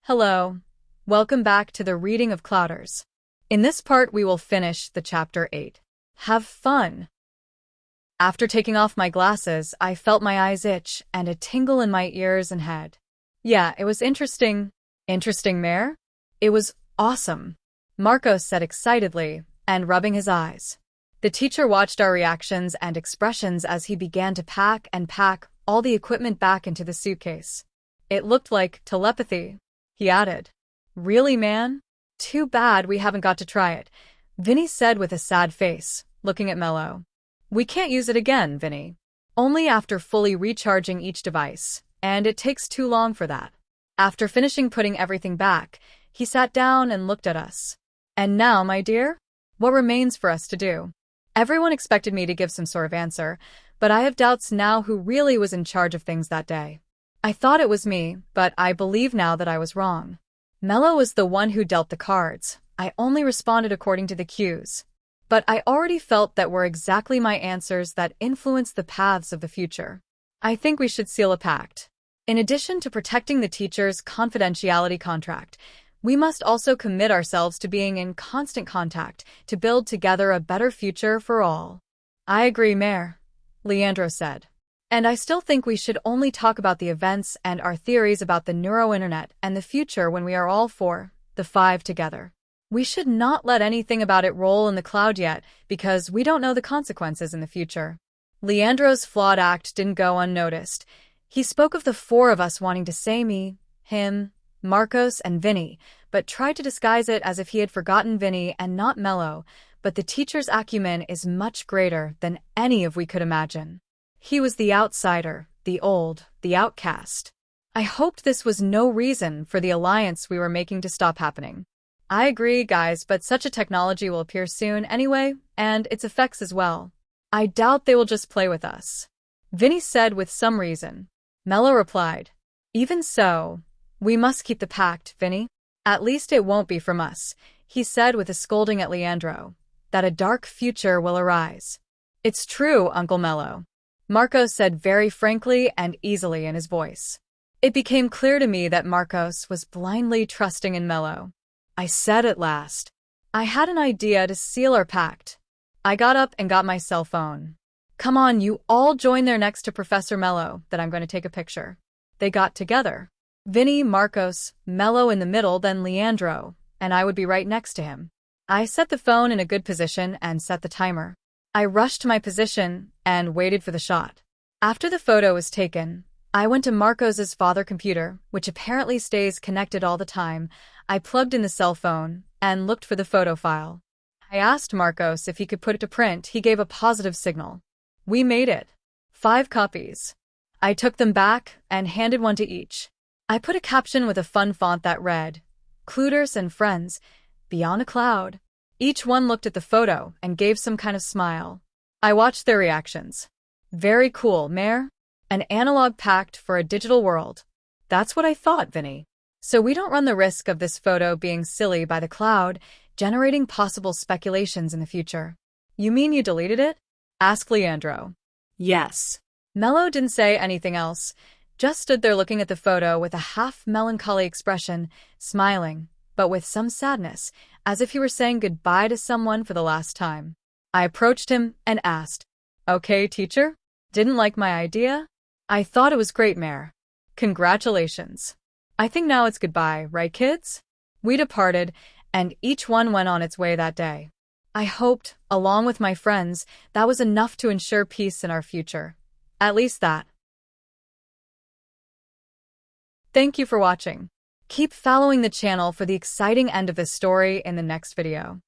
Hello. Welcome back to the reading of Clouders. In this part, we will finish the chapter 8. Have fun! After taking off my glasses, I felt my eyes itch and a tingle in my ears and head. Yeah, it was interesting. Interesting, Meire? It was awesome, Marcos said excitedly and rubbing his eyes. The teacher watched our reactions and expressions as he began to pack all the equipment back into the suitcase. It looked like telepathy. He added, "Really, man? Too bad we haven't got to try it," Vinny said with a sad face, looking at Mello. "We can't use it again, Vinny. Only after fully recharging each device, and it takes too long for that." After finishing putting everything back, he sat down and looked at us. "And now, my dear, what remains for us to do?" Everyone expected me to give some sort of answer, but I have doubts now who really was in charge of things that day. I thought it was me, but I believe now that I was wrong. Mello was the one who dealt the cards. I only responded according to the cues. But I already felt that were exactly my answers that influenced the paths of the future. I think we should seal a pact. In addition to protecting the teacher's confidentiality contract, we must also commit ourselves to being in constant contact to build together a better future for all. "I agree, Meire," Leandro said. "And I still think we should only talk about the events and our theories about the neuro-internet and the future when we are all the five together. We should not let anything about it roll in the cloud yet, because we don't know the consequences in the future." Leandro's flawed act didn't go unnoticed. He spoke of the four of us wanting to say me, him, Marcos, and Vinny, but tried to disguise it as if he had forgotten Vinny and not Mello, but the teacher's acumen is much greater than any of we could imagine. He was the outsider, the old, the outcast. I hoped this was no reason for the alliance we were making to stop happening. "I agree, guys, but such a technology will appear soon anyway, and its effects as well. I doubt they will just play with us," Vinny said with some reason. Mello replied, "Even so, we must keep the pact, Vinny. At least it won't be from us," he said with a scolding at Leandro, "that a dark future will arise." "It's true, Uncle Mello," Marcos said very frankly and easily in his voice. It became clear to me that Marcos was blindly trusting in Mello. I said at last, "I had an idea to seal our pact." I got up and got my cell phone. "Come on, you all join there next to Professor Mello, that I'm going to take a picture." They got together. Vinny, Marcos, Mello in the middle, then Leandro, and I would be right next to him. I set the phone in a good position and set the timer. I rushed to my position and waited for the shot. After the photo was taken, I went to Marcos's father computer, which apparently stays connected all the time. I plugged in the cell phone and looked for the photo file. I asked Marcos if he could put it to print. He gave a positive signal. We made it. 5 copies. I took them back and handed one to each. I put a caption with a fun font that read, "Clouders and Friends, Beyond a Cloud." Each one looked at the photo and gave some kind of smile. I watched their reactions. "Very cool, Meire. An analog pact for a digital world." "That's what I thought, Vinny. So we don't run the risk of this photo being silly by the cloud, generating possible speculations in the future." "You mean you deleted it?" asked Leandro. "Yes." Mello didn't say anything else, just stood there looking at the photo with a half-melancholy expression, smiling, but with some sadness, as if he were saying goodbye to someone for the last time. I approached him and asked, "Okay, teacher? Didn't like my idea?" "I thought it was great, Meire. Congratulations. I think now it's goodbye, right, kids?" We departed, and each one went on its way that day. I hoped, along with my friends, that was enough to ensure peace in our future. At least that. Thank you for watching. Keep following the channel for the exciting end of this story in the next video.